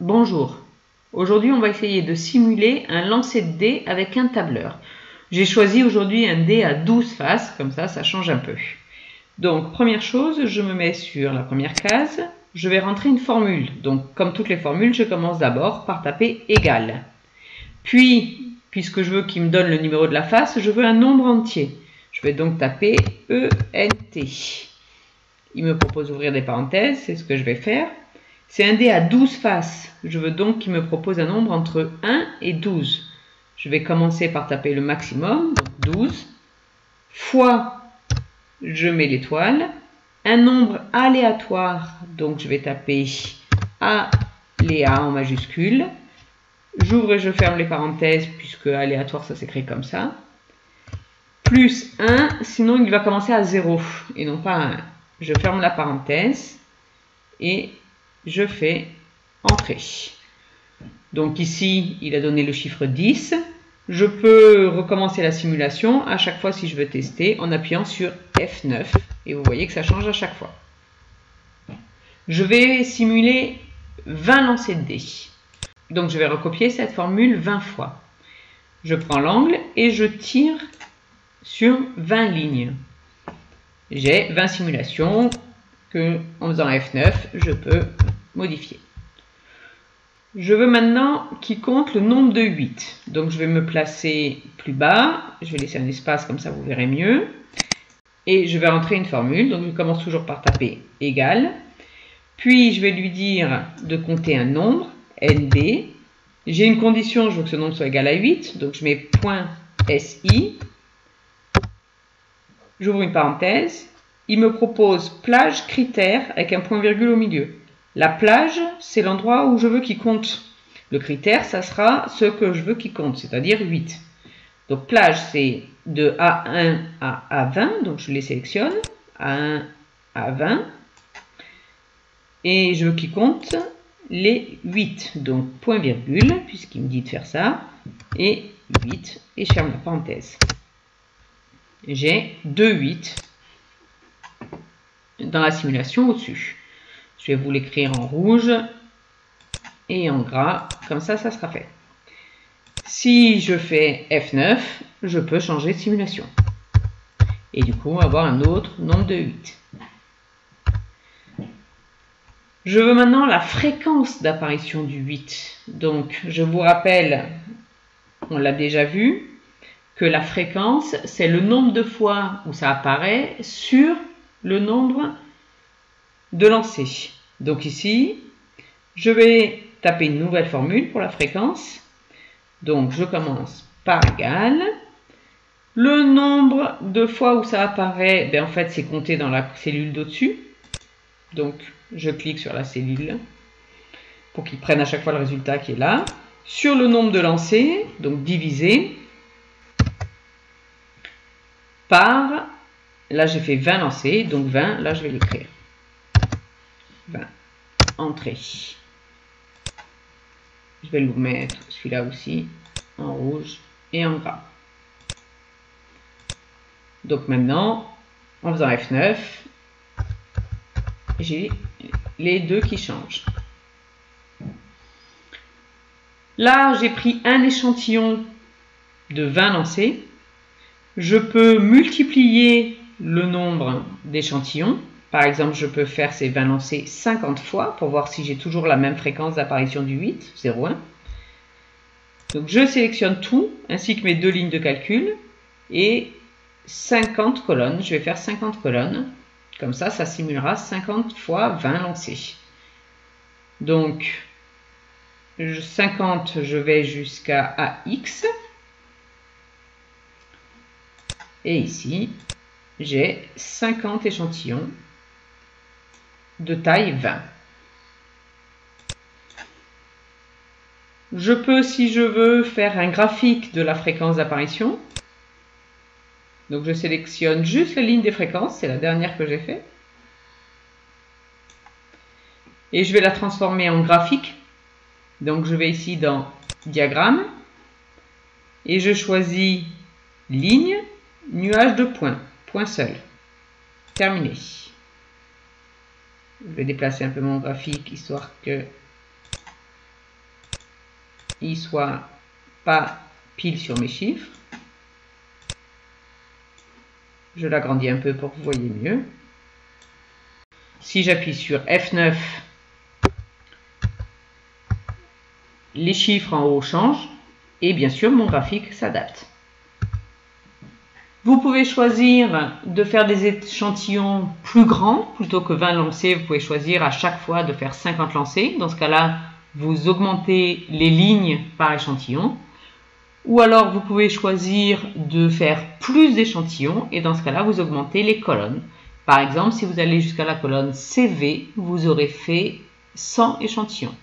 Bonjour. Aujourd'hui, on va essayer de simuler un lancer de dés avec un tableur. J'ai choisi aujourd'hui un dé à 12 faces, comme ça change un peu. Donc, première chose, je me mets sur la première case, je vais rentrer une formule. Donc, comme toutes les formules, je commence d'abord par taper égal. Puis, puisque je veux qu'il me donne le numéro de la face, je veux un nombre entier. Je vais donc taper ENT. Il me propose d'ouvrir des parenthèses, c'est ce que je vais faire. C'est un dé à 12 faces. Je veux donc qu'il me propose un nombre entre 1 et 12. Je vais commencer par taper le maximum, donc 12, fois, je mets l'étoile, un nombre aléatoire, donc je vais taper aléa en majuscule. J'ouvre et je ferme les parenthèses, puisque aléatoire, ça s'écrit comme ça. Plus 1, sinon il va commencer à 0, et non pas à 1. Je ferme la parenthèse, et je fais entrer. Donc ici, il a donné le chiffre 10. Je peux recommencer la simulation à chaque fois si je veux tester en appuyant sur F9. Et vous voyez que ça change à chaque fois. Je vais simuler 20 lancers de dés. Donc je vais recopier cette formule 20 fois. Je prends l'angle et je tire sur 20 lignes. J'ai 20 simulations que, en faisant F9, je peux modifier. Je veux maintenant qu'il compte le nombre de 8. Donc je vais me placer plus bas. Je vais laisser un espace, comme ça vous verrez mieux. Et je vais entrer une formule. Donc je commence toujours par taper égal. Puis je vais lui dire de compter un nombre, NB. J'ai une condition, je veux que ce nombre soit égal à 8. Donc je mets point SI. J'ouvre une parenthèse. Il me propose plage critère avec un point virgule au milieu. La plage, c'est l'endroit où je veux qu'il compte. Le critère, ça sera ce que je veux qu'il compte, c'est-à-dire 8. Donc plage, c'est de A1 à A20, donc je les sélectionne, A1 à 20. Et je veux qu'il compte les 8, donc point virgule, puisqu'il me dit de faire ça, et 8, et je ferme la parenthèse. J'ai 2 8 dans la simulation au-dessus. Je vais vous l'écrire en rouge et en gras, comme ça sera fait. Si je fais F9, je peux changer de simulation. Et du coup, avoir un autre nombre de 8. Je veux maintenant la fréquence d'apparition du 8. Donc, je vous rappelle, on l'a déjà vu, que la fréquence, c'est le nombre de fois où ça apparaît sur le nombre de lancers. Donc ici, je vais taper une nouvelle formule pour la fréquence. Donc je commence par égal. Le nombre de fois où ça apparaît, en fait c'est compté dans la cellule d'au-dessus. Donc je clique sur la cellule pour qu'il prenne à chaque fois le résultat qui est là. Sur le nombre de lancers, donc divisé par, là j'ai fait 20 lancers, donc 20, là je vais l'écrire. 20, entrée. Je vais le mettre celui-là aussi en rouge et en gras. Donc maintenant, en faisant F9, j'ai les deux qui changent. Là, j'ai pris un échantillon de 20 lancers. Je peux multiplier le nombre d'échantillons. Par exemple, je peux faire ces 20 lancers 50 fois pour voir si j'ai toujours la même fréquence d'apparition du 8, 0,1. Donc je sélectionne tout, ainsi que mes deux lignes de calcul, et 50 colonnes. Je vais faire 50 colonnes. Comme ça simulera 50 fois 20 lancers. Donc, 50, je vais jusqu'à AX. Et ici, j'ai 50 échantillons de taille 20. Je peux, si je veux, faire un graphique de la fréquence d'apparition. Donc je sélectionne juste la ligne des fréquences, c'est la dernière que j'ai faite. Et je vais la transformer en graphique. Donc je vais ici dans diagramme. Et je choisis ligne, nuage de points, point seul. Terminé. Je vais déplacer un peu mon graphique, histoire que il soit pas pile sur mes chiffres. Je l'agrandis un peu pour que vous voyez mieux. Si j'appuie sur F9, les chiffres en haut changent et bien sûr mon graphique s'adapte. Vous pouvez choisir de faire des échantillons plus grands plutôt que 20 lancers. Vous pouvez choisir à chaque fois de faire 50 lancers. Dans ce cas-là, vous augmentez les lignes par échantillon. Ou alors vous pouvez choisir de faire plus d'échantillons et dans ce cas-là, vous augmentez les colonnes. Par exemple, si vous allez jusqu'à la colonne CV, vous aurez fait 100 échantillons.